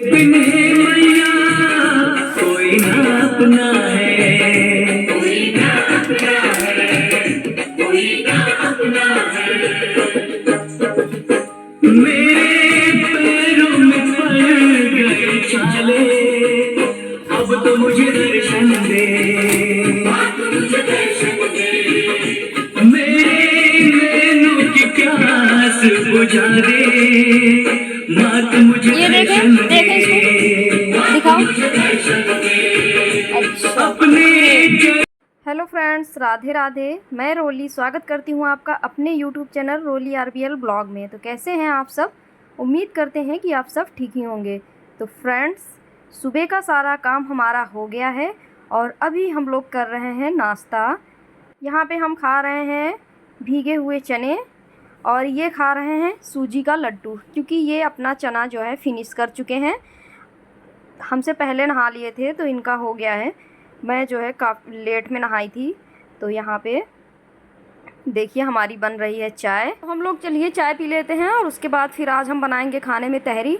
बिन है मैया कोई ना अपना है, कोई ना अपना है, कोई ना अपना है। मेरे पैरों में पड़ गए छाले, अब तो मुझे दर्शन दे, अब मुझे दर्शन दे। मेरे नैनों की प्यास बुझा दे, माँ तू मुझे दर्शन दे, दिखाओ। मुझे दर्शन दे। अच्छा, अपने हेलो फ्रेंड्स, राधे राधे। मैं रोली स्वागत करती हूँ आपका अपने यूट्यूब चैनल रोली आरबीएल ब्लॉग में। तो कैसे हैं आप सब? उम्मीद करते हैं कि आप सब ठीक ही होंगे। तो फ्रेंड्स, सुबह का सारा काम हमारा हो गया है और अभी हम लोग कर रहे हैं नाश्ता। यहाँ पे हम खा रहे हैं भीगे हुए चने और ये खा रहे हैं सूजी का लड्डू, क्योंकि ये अपना चना जो है फिनिश कर चुके हैं। हमसे पहले नहा लिए थे तो इनका हो गया है। मैं जो है काफ़ी लेट में नहाई थी। तो यहाँ पे देखिए हमारी बन रही है चाय। तो हम लोग चलिए चाय पी लेते हैं और उसके बाद फिर आज हम बनाएंगे खाने में तहरी।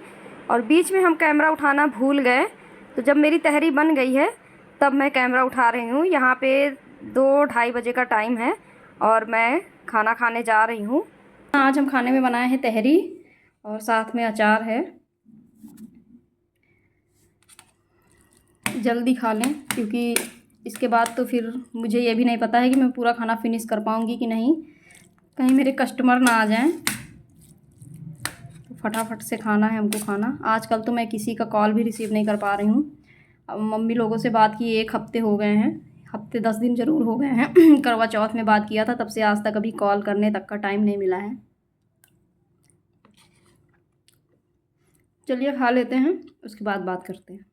और बीच में हम कैमरा उठाना भूल गए, तो जब मेरी तहरी बन गई है तब मैं कैमरा उठा रही हूँ। यहाँ पे 2-2:30 बजे का टाइम है और मैं खाना खाने जा रही हूँ। आज हम खाने में बनाए हैं तहरी और साथ में अचार है। जल्दी खा लें, क्योंकि इसके बाद तो फिर मुझे ये भी नहीं पता है कि मैं पूरा खाना फिनिश कर पाऊँगी कि नहीं, कहीं मेरे कस्टमर ना आ जाएं। तो फटाफट से खाना है हमको खाना। आजकल तो मैं किसी का कॉल भी रिसीव नहीं कर पा रही हूँ। अब मम्मी लोगों से बात की 1 हफ्ते हो गए हैं, हफ्ते 10 दिन ज़रूर हो गए हैं। करवा चौथ में बात किया था, तब से आज तक अभी कॉल करने तक का टाइम नहीं मिला है। चलिए खा लेते हैं, उसके बाद बात करते हैं।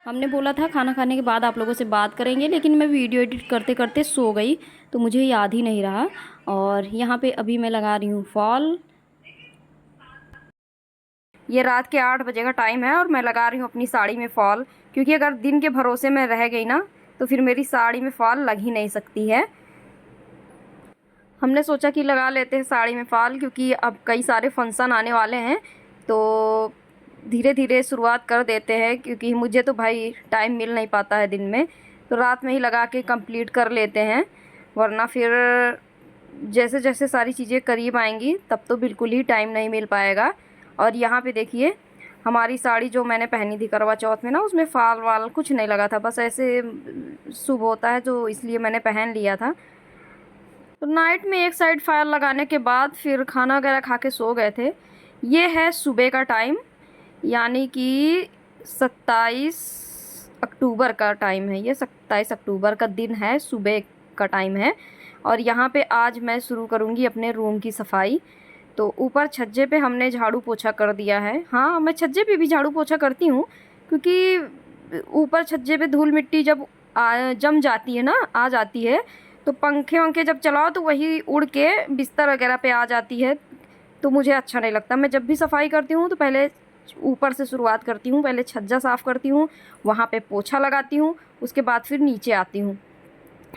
हमने बोला था खाना खाने के बाद आप लोगों से बात करेंगे, लेकिन मैं वीडियो एडिट करते करते सो गई तो मुझे याद ही नहीं रहा। और यहाँ पे अभी मैं लगा रही हूँ फॉल। ये रात के 8 बजे का टाइम है और मैं लगा रही हूँ अपनी साड़ी में फॉल, क्योंकि अगर दिन के भरोसे में रह गई ना तो फिर मेरी साड़ी में फॉल लग ही नहीं सकती है। हमने सोचा कि लगा लेते हैं साड़ी में फॉल, क्योंकि अब कई सारे फंक्शन आने वाले हैं तो धीरे धीरे शुरुआत कर देते हैं, क्योंकि मुझे तो भाई टाइम मिल नहीं पाता है दिन में, तो रात में ही लगा के कंप्लीट कर लेते हैं। वरना फिर जैसे जैसे सारी चीज़ें करीब आएंगी तब तो बिल्कुल ही टाइम नहीं मिल पाएगा। और यहाँ पे देखिए हमारी साड़ी जो मैंने पहनी थी करवा चौथ में ना, उसमें फाल वाल कुछ नहीं लगा था, बस ऐसे शुभ होता है तो इसलिए मैंने पहन लिया था। तो नाइट में एक साइड फायर लगाने के बाद फिर खाना वगैरह खा के सो गए थे। ये है सुबह का टाइम, यानी कि 27 अक्टूबर का टाइम है। ये 27 अक्टूबर का दिन है, सुबह का टाइम है। और यहाँ पे आज मैं शुरू करूँगी अपने रूम की सफाई। तो ऊपर छज्जे पे हमने झाड़ू पोछा कर दिया है। हाँ, मैं छज्जे पे भी झाड़ू पोछा करती हूँ, क्योंकि ऊपर छज्जे पे धूल मिट्टी जब जम जाती है ना, आ जाती है, तो पंखे वंखे जब चलाओ तो वही उड़ के बिस्तर वगैरह पे आ जाती है, तो मुझे अच्छा नहीं लगता। मैं जब भी सफाई करती हूँ तो पहले ऊपर से शुरुआत करती हूँ, पहले छज्जा साफ़ करती हूँ, वहाँ पे पोछा लगाती हूँ, उसके बाद फिर नीचे आती हूँ।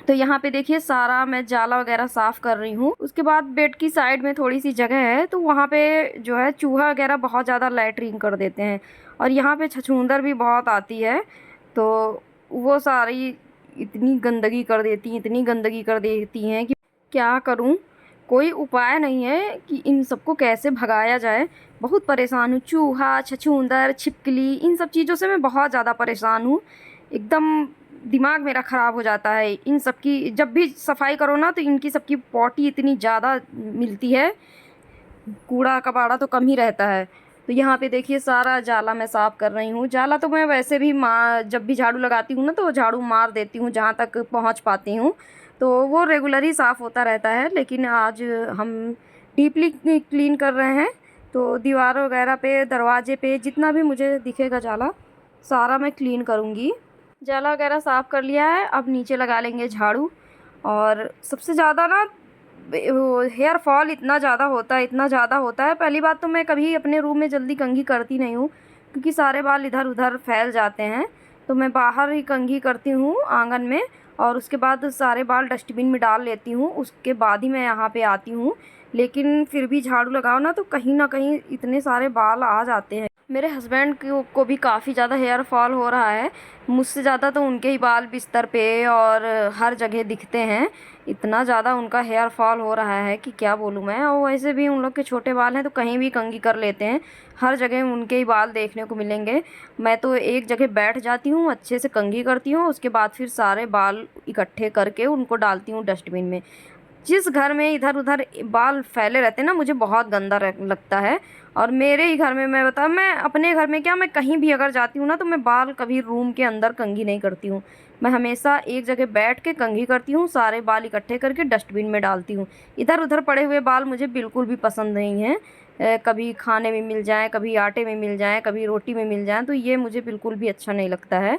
तो यहाँ पे देखिए सारा मैं जाला वगैरह साफ़ कर रही हूँ। उसके बाद बेड की साइड में थोड़ी सी जगह है, तो वहाँ पे जो है चूहा वगैरह बहुत ज़्यादा लैट्रिन कर देते हैं और यहाँ पे छछूंदर भी बहुत आती है, तो वो सारी इतनी गंदगी कर देती हैं, इतनी गंदगी कर देती हैं कि क्या करूँ। कोई उपाय नहीं है कि इन सबको कैसे भगाया जाए। बहुत परेशान हूँ, चूहा, छछूंदर, छिपकली, इन सब चीज़ों से मैं बहुत ज़्यादा परेशान हूँ। एकदम दिमाग मेरा ख़राब हो जाता है इन सब की। जब भी सफाई करो ना तो इनकी सबकी पॉटी इतनी ज़्यादा मिलती है, कूड़ा कबाड़ा तो कम ही रहता है। तो यहाँ पे देखिए सारा जाला मैं साफ़ कर रही हूँ। जाला तो मैं वैसे भी जब भी झाड़ू लगाती हूँ ना तो झाड़ू मार देती हूँ जहाँ तक पहुँच पाती हूँ, तो वो रेगुलर ही साफ़ होता रहता है। लेकिन आज हम डीपली क्लीन कर रहे हैं, तो दीवार वगैरह पे, दरवाजे पे जितना भी मुझे दिखेगा जाला सारा मैं क्लीन करूँगी। जाला वगैरह साफ़ कर लिया है, अब नीचे लगा लेंगे झाड़ू। और सबसे ज़्यादा ना हेयर फॉल इतना ज़्यादा होता है, इतना ज़्यादा होता है। पहली बात तो मैं कभी अपने रूम में जल्दी कंघी करती नहीं हूँ, क्योंकि सारे बाल इधर उधर फैल जाते हैं, तो मैं बाहर ही कंघी करती हूँ आंगन में। और उसके बाद सारे बाल डस्टबिन में डाल लेती हूँ, उसके बाद ही मैं यहाँ पे आती हूँ। लेकिन फिर भी झाड़ू लगाओ ना तो कहीं ना कहीं इतने सारे बाल आ जाते हैं। मेरे हस्बैंड को भी काफ़ी ज़्यादा हेयर फॉल हो रहा है, मुझसे ज़्यादा तो उनके ही बाल बिस्तर पे और हर जगह दिखते हैं। इतना ज़्यादा उनका हेयर फॉल हो रहा है कि क्या बोलूँ मैं। और वैसे भी उन लोग के छोटे बाल हैं तो कहीं भी कंघी कर लेते हैं, हर जगह उनके ही बाल देखने को मिलेंगे। मैं तो एक जगह बैठ जाती हूँ, अच्छे से कंघी करती हूँ, उसके बाद फिर सारे बाल इकट्ठे करके उनको डालती हूँ डस्टबिन में। जिस घर में इधर उधर बाल फैले रहते हैं ना, मुझे बहुत गंदा लगता है। और मेरे ही घर में मैं बताऊँ, मैं अपने घर में क्या, मैं कहीं भी अगर जाती हूँ ना तो मैं बाल कभी रूम के अंदर कंघी नहीं करती हूँ। मैं हमेशा एक जगह बैठ के कंघी करती हूँ, सारे बाल इकट्ठे करके डस्टबिन में डालती हूँ। इधर उधर पड़े हुए बाल मुझे बिल्कुल भी पसंद नहीं हैं। कभी खाने में मिल जाएँ, कभी आटे में मिल जाएँ, कभी रोटी में मिल जाएँ, तो ये मुझे बिल्कुल भी अच्छा नहीं लगता है।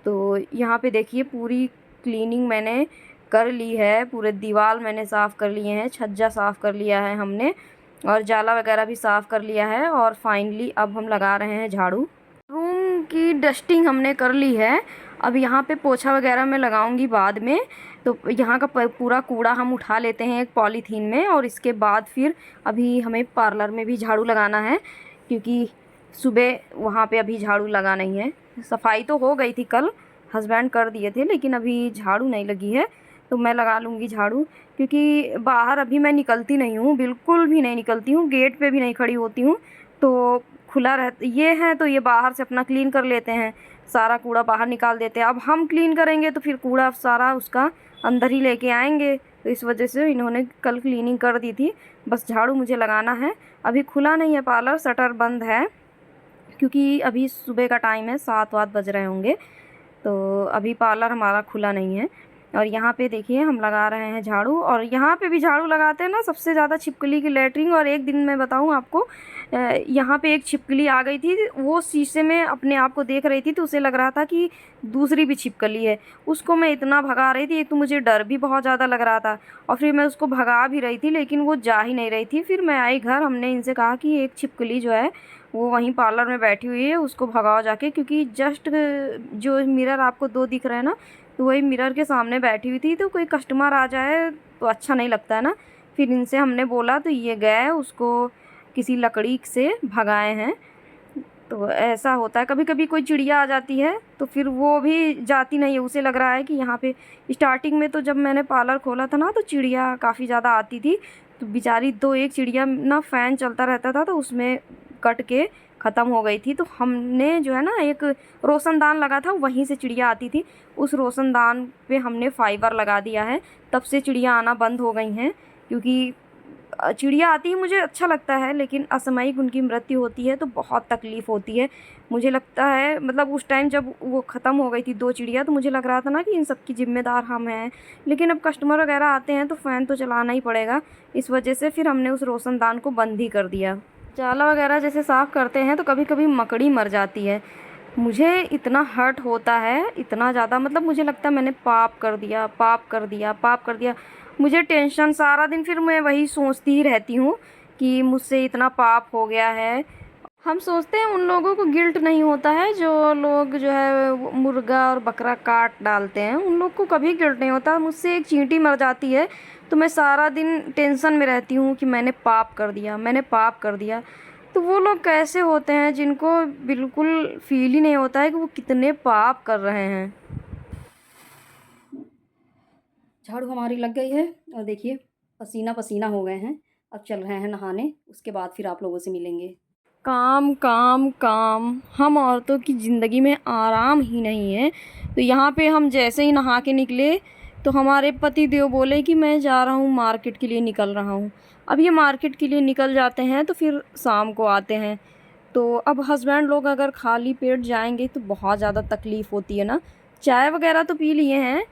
तो यहाँ पे देखिए पूरी क्लीनिंग मैंने कर ली है, पूरे दीवार मैंने साफ़ कर लिए हैं, छज्जा साफ़ कर लिया है हमने, और जाला वगैरह भी साफ़ कर लिया है। और फाइनली अब हम लगा रहे हैं झाड़ू। रूम की डस्टिंग हमने कर ली है, अब यहाँ पे पोछा वगैरह मैं लगाऊंगी बाद में। तो यहाँ का पूरा कूड़ा हम उठा लेते हैं एक पॉलीथीन में, और इसके बाद फिर अभी हमें पार्लर में भी झाड़ू लगाना है, क्योंकि सुबह वहाँ पे अभी झाड़ू लगा नहीं है। सफाई तो हो गई थी, कल हस्बैंड कर दिए थे, लेकिन अभी झाड़ू नहीं लगी है, तो मैं लगा लूँगी झाड़ू। क्योंकि बाहर अभी मैं निकलती नहीं हूँ, बिल्कुल भी नहीं निकलती हूँ, गेट पे भी नहीं खड़ी होती हूँ। तो खुला रहता ये है, तो ये बाहर से अपना क्लीन कर लेते हैं, सारा कूड़ा बाहर निकाल देते हैं। अब हम क्लीन करेंगे तो फिर कूड़ा सारा उसका अंदर ही लेके आएंगे, तो इस वजह से इन्होंने कल क्लीनिंग कर दी थी। बस झाड़ू मुझे लगाना है। अभी खुला नहीं है पार्लर, शटर बंद है, क्योंकि अभी सुबह का टाइम है, 7-8 बज रहे होंगे, तो अभी पार्लर हमारा खुला नहीं है। और यहाँ पे देखिए हम लगा रहे हैं झाड़ू, और यहाँ पे भी झाड़ू लगाते हैं ना, सबसे ज़्यादा छिपकली की लैट्रिन। और एक दिन मैं बताऊँ आपको, यहाँ पे एक छिपकली आ गई थी, वो शीशे में अपने आप को देख रही थी, तो उसे लग रहा था कि दूसरी भी छिपकली है। उसको मैं इतना भगा रही थी, एक तो मुझे डर भी बहुत ज़्यादा लग रहा था, और फिर मैं उसको भगा भी रही थी, लेकिन वो जा ही नहीं रही थी। फिर मैं आई घर, हमने इनसे कहा कि एक छिपकली जो है वो वहीं पार्लर में बैठी हुई है, उसको भगाओ जाके, क्योंकि जस्ट जो मिरर आपको 2 दिख रहे हैं ना, तो वही मिरर के सामने बैठी हुई थी, तो कोई कस्टमर आ जाए तो अच्छा नहीं लगता है ना। फिर इनसे हमने बोला तो ये गए उसको किसी लकड़ी से भगाए हैं। तो ऐसा होता है, कभी कभी कोई चिड़िया आ जाती है तो फिर वो भी जाती नहीं है, उसे लग रहा है कि यहाँ पे। स्टार्टिंग में तो जब मैंने पार्लर खोला था ना, तो चिड़िया काफ़ी ज़्यादा आती थी, तो बेचारी 2-1 चिड़िया ना, फ़ैन चलता रहता था तो उसमें कट के ख़त्म हो गई थी। तो हमने जो है ना, एक रोशनदान लगा था, वहीं से चिड़िया आती थी, उस रोशनदान पे हमने फाइबर लगा दिया है, तब से चिड़िया आना बंद हो गई हैं। क्योंकि चिड़िया आती है, मुझे अच्छा लगता है, लेकिन असामयिक उनकी मृत्यु होती है तो बहुत तकलीफ़ होती है। मुझे लगता है, मतलब उस टाइम जब वो ख़त्म हो गई थी 2 चिड़िया, तो मुझे लग रहा था ना कि इन सब की ज़िम्मेदार हम हैं। लेकिन अब कस्टमर वगैरह आते हैं तो फ़ैन तो चलाना ही पड़ेगा, इस वजह से फिर हमने उस रोशनदान को बंद ही कर दिया। जाला वगैरह जैसे साफ़ करते हैं तो कभी कभी मकड़ी मर जाती है, मुझे इतना हर्ट होता है, इतना ज़्यादा, मतलब मुझे लगता है मैंने पाप कर दिया, पाप कर दिया, पाप कर दिया। मुझे टेंशन सारा दिन, फिर मैं वही सोचती ही रहती हूँ कि मुझसे इतना पाप हो गया है। हम सोचते हैं उन लोगों को गिल्ट नहीं होता है जो लोग जो है वो मुर्गा और बकरा काट डालते हैं, उन लोग को कभी गिल्ट नहीं होता। मुझसे एक चींटी मर जाती है तो मैं सारा दिन टेंशन में रहती हूँ कि मैंने पाप कर दिया, मैंने पाप कर दिया। तो वो लोग कैसे होते हैं जिनको बिल्कुल फील ही नहीं होता है कि वो कितने पाप कर रहे हैं। झाड़ू हमारी लग गई है, और देखिए पसीना पसीना हो गए हैं। अब चल रहे हैं नहाने, उसके बाद फिर आप लोगों से मिलेंगे। काम काम काम, हम औरतों की ज़िंदगी में आराम ही नहीं है। तो यहाँ पे हम जैसे ही नहा के निकले तो हमारे पति देव बोले कि मैं जा रहा हूँ मार्केट के लिए, निकल रहा हूँ। अब ये मार्केट के लिए निकल जाते हैं तो फिर शाम को आते हैं। तो अब हस्बैंड लोग अगर खाली पेट जाएंगे तो बहुत ज़्यादा तकलीफ़ होती है ना। चाय वगैरह तो पी लिए हैं,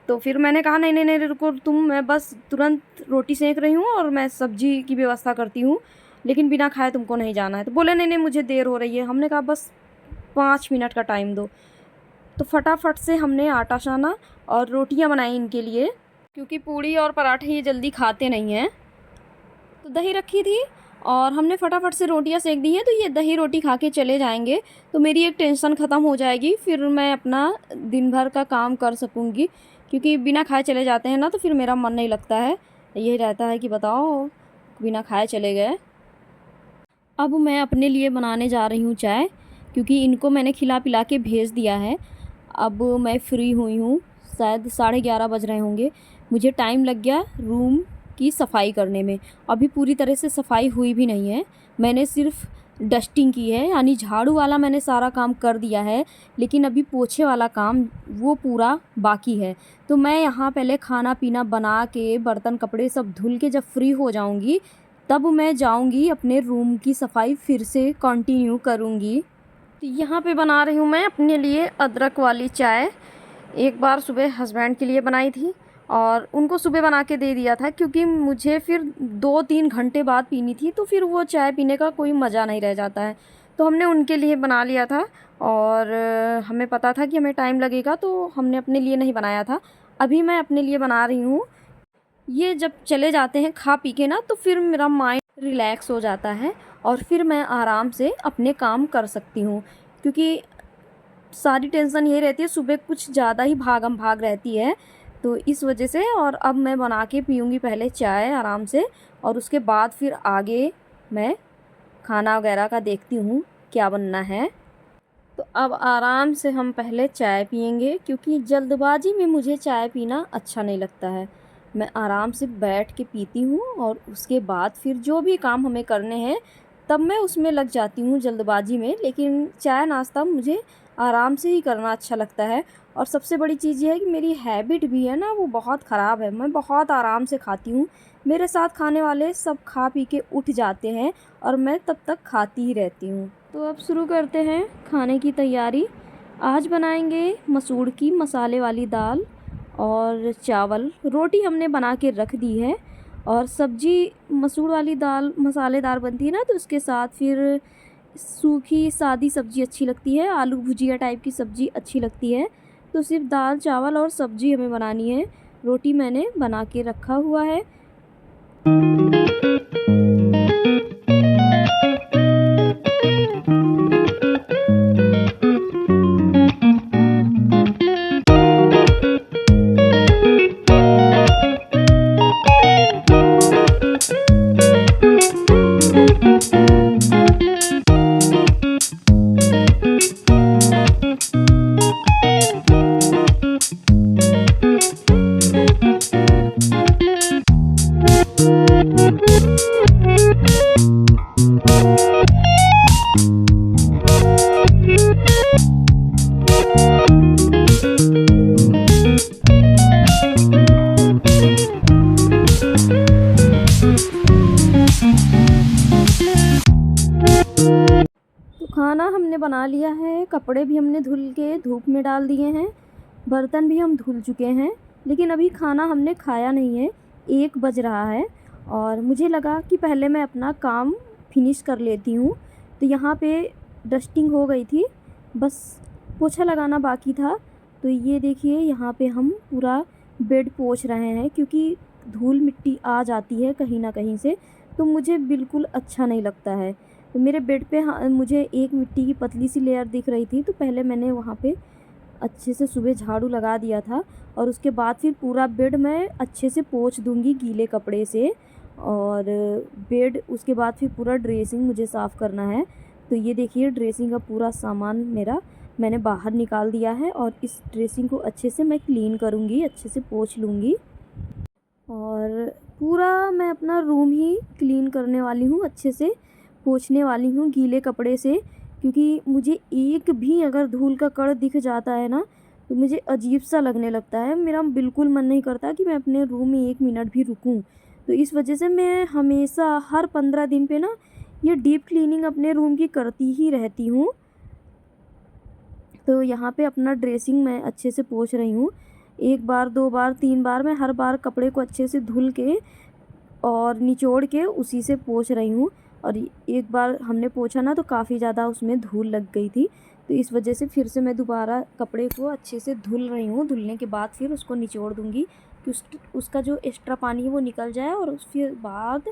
तो फिर मैंने कहा नहीं नहीं नहीं रुको तुम, मैं बस तुरंत रोटी सेक रही हूँ और मैं सब्ज़ी की व्यवस्था करती हूँ, लेकिन बिना खाए तुमको नहीं जाना है। तो बोले नहीं नहीं मुझे देर हो रही है। हमने कहा बस 5 मिनट का टाइम दो। तो फटाफट से हमने आटा साना और रोटियां बनाई इनके लिए, क्योंकि पूड़ी और पराठे ये जल्दी खाते नहीं हैं। तो दही रखी थी और हमने फटाफट से रोटियां सेक दी हैं, तो ये दही रोटी खा के चले जाएंगे तो मेरी एक टेंशन ख़त्म हो जाएगी, फिर मैं अपना दिन भर का काम कर सकूँगी। क्योंकि बिना खाए चले जाते हैं ना तो फिर मेरा मन नहीं लगता है। यही रहता है कि बताओ बिना खाए चले गए। अब मैं अपने लिए बनाने जा रही हूँ चाय, क्योंकि इनको मैंने खिला पिला के भेज दिया है। अब मैं फ्री हुई हूँ, शायद 11:30 बज रहे होंगे। मुझे टाइम लग गया रूम की सफाई करने में। अभी पूरी तरह से सफाई हुई भी नहीं है, मैंने सिर्फ डस्टिंग की है, यानी झाड़ू वाला मैंने सारा काम कर दिया है, लेकिन अभी पोछे वाला काम वो पूरा बाकी है। तो मैं यहाँ पहले खाना पीना बना के बर्तन कपड़े सब धुल के जब फ्री हो जाऊँगी तब मैं जाऊँगी अपने रूम की सफाई फिर से कंटिन्यू करूँगी। तो यहाँ पे बना रही हूँ मैं अपने लिए अदरक वाली चाय। एक बार सुबह हस्बैंड के लिए बनाई थी और उनको सुबह बना के दे दिया था, क्योंकि मुझे फिर 2-3 घंटे बाद पीनी थी, तो फिर वो चाय पीने का कोई मज़ा नहीं रह जाता है। तो हमने उनके लिए बना लिया था और हमें पता था कि हमें टाइम लगेगा, तो हमने अपने लिए नहीं बनाया था। अभी मैं अपने लिए बना रही हूँ। ये जब चले जाते हैं खा पी के ना, तो फिर मेरा माइंड रिलैक्स हो जाता है और फिर मैं आराम से अपने काम कर सकती हूँ, क्योंकि सारी टेंशन यही रहती है, सुबह कुछ ज़्यादा ही भागम भाग रहती है, तो इस वजह से। और अब मैं बना के पीऊँगी पहले चाय आराम से, और उसके बाद फिर आगे मैं खाना वगैरह का देखती हूँ क्या बनना है। तो अब आराम से हम पहले चाय पियेंगे, क्योंकि जल्दबाजी में मुझे चाय पीना अच्छा नहीं लगता है। मैं आराम से बैठ के पीती हूँ और उसके बाद फिर जो भी काम हमें करने हैं तब मैं उसमें लग जाती हूँ जल्दबाजी में, लेकिन चाय नाश्ता मुझे आराम से ही करना अच्छा लगता है। और सबसे बड़ी चीज़ ये है कि मेरी हैबिट भी है ना, वो बहुत ख़राब है, मैं बहुत आराम से खाती हूँ। मेरे साथ खाने वाले सब खा पी के उठ जाते हैं और मैं तब तक खाती ही रहती हूँ। तो अब शुरू करते हैं खाने की तैयारी। आज बनाएंगे मसूर की मसाले वाली दाल और चावल। रोटी हमने बना के रख दी है, और सब्जी मसूर वाली दाल मसालेदार बनती है ना, तो उसके साथ फिर सूखी सादी सब्ज़ी अच्छी लगती है, आलू भुजिया टाइप की सब्ज़ी अच्छी लगती है। तो सिर्फ दाल चावल और सब्ज़ी हमें बनानी है। रोटी मैंने बना के रखा हुआ है। तो खाना हमने बना लिया है, कपड़े भी हमने धुल के धूप में डाल दिए हैं, बर्तन भी हम धुल चुके हैं, लेकिन अभी खाना हमने खाया नहीं है। 1 बज रहा है और मुझे लगा कि पहले मैं अपना काम फिनिश कर लेती हूँ। तो यहाँ पे डस्टिंग हो गई थी, बस पोछा लगाना बाकी था। तो ये देखिए यहाँ पे हम पूरा बेड पोंछ रहे हैं, क्योंकि धूल मिट्टी आ जाती है कहीं ना कहीं से, तो मुझे बिल्कुल अच्छा नहीं लगता है। तो मेरे बेड पे मुझे एक मिट्टी की पतली सी लेयर दिख रही थी, तो पहले मैंने वहाँ पे अच्छे से सुबह झाड़ू लगा दिया था, और उसके बाद फिर पूरा बेड मैं अच्छे से पोंछ दूँगी गीले कपड़े से। और बेड उसके बाद फिर पूरा ड्रेसिंग मुझे साफ़ करना है। तो ये देखिए ड्रेसिंग का पूरा सामान मेरा मैंने बाहर निकाल दिया है, और इस ड्रेसिंग को अच्छे से मैं क्लीन करूँगी, अच्छे से पोंछ लूँगी। और पूरा मैं अपना रूम ही क्लीन करने वाली हूँ, अच्छे से पोंछने वाली हूँ गीले कपड़े से, क्योंकि मुझे एक भी अगर धूल का कण दिख जाता है ना, तो मुझे अजीब सा लगने लगता है। मेरा बिल्कुल मन नहीं करता कि मैं अपने रूम में 1 मिनट भी रुकूं। तो इस वजह से मैं हमेशा हर 15 दिन पे ना ये डीप क्लीनिंग अपने रूम की करती ही रहती हूँ। तो यहाँ पे अपना ड्रेसिंग मैं अच्छे से पोंछ रही हूँ। 1 बार 2 बार 3 बार मैं हर बार कपड़े को अच्छे से धुल के और निचोड़ के उसी से पोंछ रही हूँ। और एक बार हमने पोंछा ना, तो काफ़ी ज़्यादा उसमें धूल लग गई थी, तो इस वजह से फिर से मैं दोबारा कपड़े को अच्छे से धुल रही हूँ। धुलने के बाद फिर उसको निचोड़ दूँगी कि उसका जो एक्स्ट्रा पानी है वो निकल जाए, और उसके बाद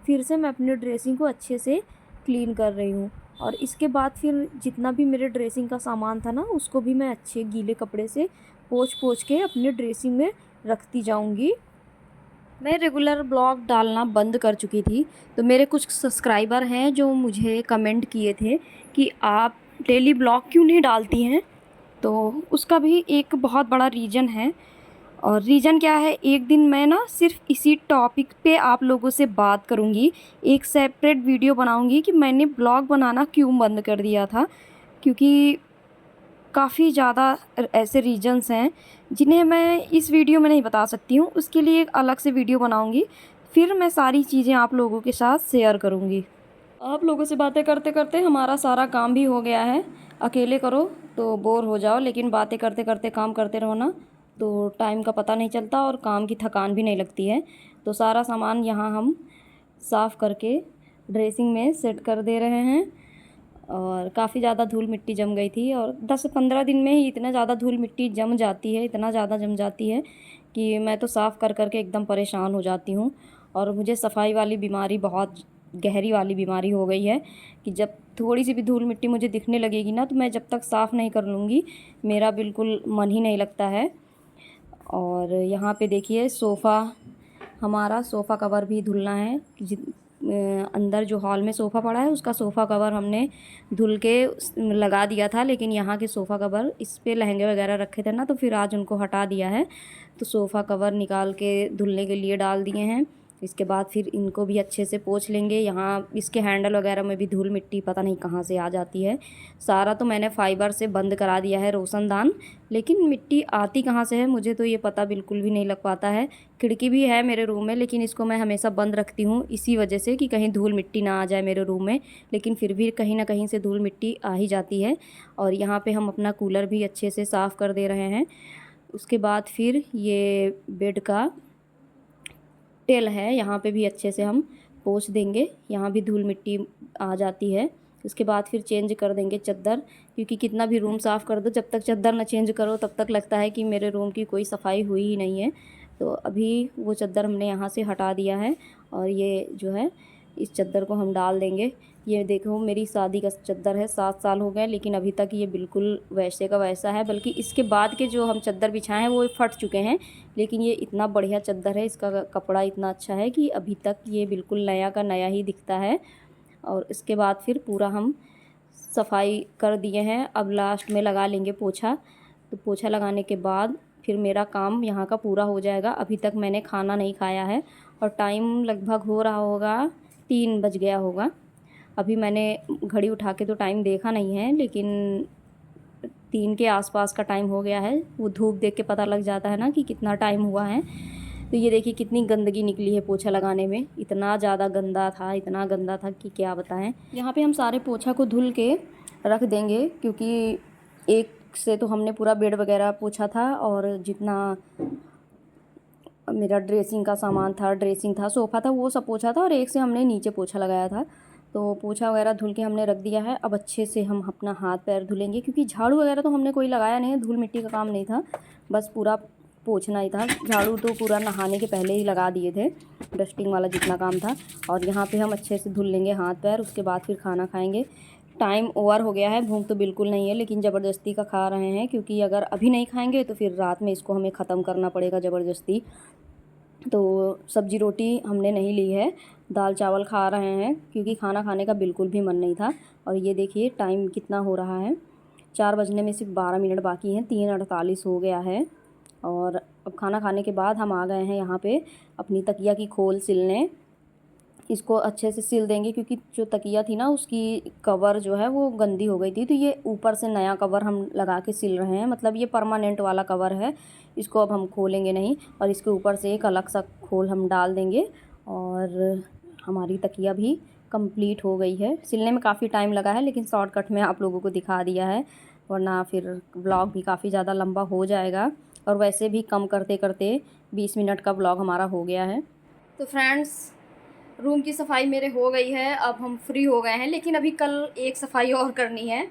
फिर से मैं अपने ड्रेसिंग को अच्छे से क्लीन कर रही हूँ। और इसके बाद फिर जितना भी मेरे ड्रेसिंग का सामान था ना, उसको भी मैं अच्छे गीले कपड़े से पोंछ पोंछ के अपने ड्रेसिंग में रखती जाऊंगी। मैं रेगुलर ब्लॉग डालना बंद कर चुकी थी, तो मेरे कुछ सब्सक्राइबर हैं जो मुझे कमेंट किए थे कि आप डेली ब्लॉग क्यों नहीं डालती हैं। तो उसका भी एक बहुत बड़ा रीज़न है। और रीज़न क्या है, एक दिन मैं ना सिर्फ इसी टॉपिक पे आप लोगों से बात करूँगी, एक सेपरेट वीडियो बनाऊँगी कि मैंने ब्लॉग बनाना क्यों बंद कर दिया था। क्योंकि काफ़ी ज़्यादा ऐसे रीजंस हैं जिन्हें मैं इस वीडियो में नहीं बता सकती हूँ, उसके लिए एक अलग से वीडियो बनाऊँगी, फिर मैं सारी चीज़ें आप लोगों के साथ शेयर करूँगी। आप लोगों से बातें करते करते हमारा सारा काम भी हो गया है। अकेले करो तो बोर हो जाओ, लेकिन बातें करते करते काम करते रहो ना तो टाइम का पता नहीं चलता और काम की थकान भी नहीं लगती है। तो सारा सामान यहाँ हम साफ़ करके ड्रेसिंग में सेट कर दे रहे हैं। और काफ़ी ज़्यादा धूल मिट्टी जम गई थी और 10 से 15 दिन में ही इतना ज़्यादा धूल मिट्टी जम जाती है, इतना ज़्यादा जम जाती है कि मैं तो साफ़ कर कर के एकदम परेशान हो जाती हूँ। और मुझे सफाई वाली बीमारी, बहुत गहरी वाली बीमारी हो गई है कि जब थोड़ी सी भी धूल मिट्टी मुझे दिखने लगेगी ना, तो मैं जब तक साफ़ नहीं कर लूँगी मेरा बिल्कुल मन ही नहीं लगता है। और यहाँ पे देखिए सोफ़ा, हमारा सोफ़ा कवर भी धुलना है। अंदर जो हॉल में सोफ़ा पड़ा है उसका सोफ़ा कवर हमने धुल के लगा दिया था, लेकिन यहाँ के सोफ़ा कवर, इस पे लहंगे वगैरह रखे थे ना, तो फिर आज उनको हटा दिया है। तो सोफ़ा कवर निकाल के धुलने के लिए डाल दिए हैं। इसके बाद फिर इनको भी अच्छे से पोंछ लेंगे। यहाँ इसके हैंडल वगैरह में भी धूल मिट्टी पता नहीं कहाँ से आ जाती है। सारा तो मैंने फाइबर से बंद करा दिया है, रोशनदान, लेकिन मिट्टी आती कहाँ से है मुझे तो ये पता बिल्कुल भी नहीं लग पाता है। खिड़की भी है मेरे रूम में, लेकिन इसको मैं हमेशा बंद रखती हूँ इसी वजह से कि कहीं धूल मिट्टी ना आ जाए मेरे रूम में, लेकिन फिर भी कहीं ना कहीं से धूल मिट्टी आ ही जाती है। और यहाँ पे हम अपना कूलर भी अच्छे से साफ़ कर दे रहे हैं। उसके बाद फिर ये बेड का टेल है, यहाँ पे भी अच्छे से हम पोंछ देंगे, यहाँ भी धूल मिट्टी आ जाती है। उसके बाद फिर चेंज कर देंगे चद्दर, क्योंकि कितना भी रूम साफ़ कर दो, जब तक चद्दर ना चेंज करो तब तक लगता है कि मेरे रूम की कोई सफाई हुई ही नहीं है। तो अभी वो चद्दर हमने यहाँ से हटा दिया है और ये जो है इस चद्दर को हम डाल देंगे। ये देखो मेरी शादी का चद्दर है, 7 साल हो गए, लेकिन अभी तक ये बिल्कुल वैसे का वैसा है। बल्कि इसके बाद के जो हम चद्दर बिछाए हैं वो फट चुके हैं, लेकिन ये इतना बढ़िया चद्दर है, इसका कपड़ा इतना अच्छा है कि अभी तक ये बिल्कुल नया का नया ही दिखता है। और इसके बाद फिर पूरा हम सफाई कर दिए हैं। अब लास्ट में लगा लेंगे पोछा। तो पोछा लगाने के बाद फिर मेरा काम यहाँ का पूरा हो जाएगा। अभी तक मैंने खाना नहीं खाया है और टाइम लगभग हो रहा होगा 3 बज गया होगा। अभी मैंने घड़ी उठा के तो टाइम देखा नहीं है, लेकिन 3 के आसपास का टाइम हो गया है। वो धूप देख के पता लग जाता है ना कि कितना टाइम हुआ है। तो ये देखिए कितनी गंदगी निकली है पोछा लगाने में, इतना ज़्यादा गंदा था, इतना गंदा था कि क्या बताएं। यहाँ पे हम सारे पोछा को धुल के रख देंगे, क्योंकि एक से तो हमने पूरा बेड वगैरह पोछा था और जितना मेरा ड्रेसिंग का सामान था, ड्रेसिंग था, सोफ़ा था, वो सब पोछा था और एक से हमने नीचे पोछा लगाया था। तो पोछा वगैरह धुल के हमने रख दिया है। अब अच्छे से हम अपना हाथ पैर धुलेंगे, क्योंकि झाड़ू वगैरह तो हमने कोई लगाया नहीं है, धूल मिट्टी का काम नहीं था, बस पूरा पोछना ही था। झाड़ू तो पूरा नहाने के पहले ही लगा दिए थे, डस्टिंग वाला जितना काम था। और यहाँ पे हम अच्छे से धुल लेंगे हाथ पैर, उसके बाद फिर खाना खाएंगे। टाइम ओवर हो गया है, भूख तो बिल्कुल नहीं है, लेकिन ज़बरदस्ती का खा रहे हैं, क्योंकि अगर अभी नहीं खाएंगे तो फिर रात में इसको हमें ख़त्म करना पड़ेगा ज़बरदस्ती। तो सब्ज़ी रोटी हमने नहीं ली है, दाल चावल खा रहे हैं, क्योंकि खाना खाने का बिल्कुल भी मन नहीं था। और ये देखिए टाइम कितना हो रहा है, 4 बजने में सिर्फ 12 मिनट बाकी हैं, 3:48 हो गया है। और अब खाना खाने के बाद हम आ गए हैं यहाँ पे अपनी तकिया की खोल सिलने। इसको अच्छे से सिल देंगे, क्योंकि जो तकिया थी ना उसकी कवर जो है वो गंदी हो गई थी, तो ये ऊपर से नया कवर हम लगा के सिल रहे हैं। मतलब ये परमानेंट वाला कवर है, इसको अब हम खोलेंगे नहीं और इसके ऊपर से एक अलग सा खोल हम डाल देंगे। और हमारी तकिया भी कंप्लीट हो गई है। सिलने में काफ़ी टाइम लगा है, लेकिन शॉर्टकट में आप लोगों को दिखा दिया है, वरना फिर ब्लॉग भी काफ़ी ज़्यादा लंबा हो जाएगा। और वैसे भी कम करते करते 20 मिनट का ब्लॉग हमारा हो गया है। तो फ्रेंड्स, रूम की सफाई मेरे हो गई है, अब हम फ्री हो गए हैं, लेकिन अभी कल एक सफाई और करनी है,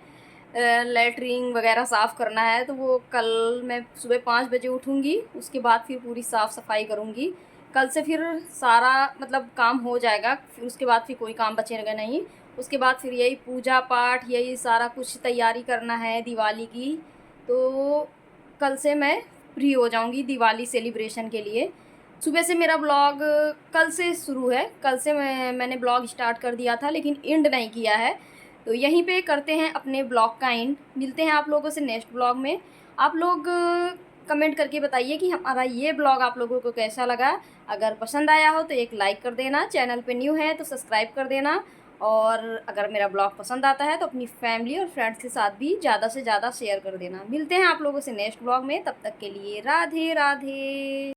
लेटरिन वगैरह साफ़ करना है। तो वो कल मैं सुबह 5 बजे उठूँगी, उसके बाद फिर पूरी साफ़ सफाई करूँगी। कल से फिर सारा मतलब काम हो जाएगा, फिर उसके बाद फिर कोई काम बचेगा नहीं। उसके बाद फिर यही पूजा पाठ, यही सारा कुछ तैयारी करना है दिवाली की। तो कल से मैं फ्री हो जाऊंगी दिवाली सेलिब्रेशन के लिए। सुबह से मेरा ब्लॉग कल से शुरू है, कल से मैंने ब्लॉग स्टार्ट कर दिया था लेकिन एंड नहीं किया है। तो यहीं पे करते हैं अपने ब्लॉग का एंड। मिलते हैं आप लोगों से नेक्स्ट ब्लॉग में। आप लोग कमेंट करके बताइए कि हमारा ये ब्लॉग आप लोगों को कैसा लगा। अगर पसंद आया हो तो एक लाइक कर देना, चैनल पे न्यू है तो सब्सक्राइब कर देना, और अगर मेरा ब्लॉग पसंद आता है तो अपनी फैमिली और फ्रेंड्स के साथ भी ज़्यादा से ज़्यादा शेयर कर देना। मिलते हैं आप लोगों से नेक्स्ट ब्लॉग में, तब तक के लिए राधे राधे।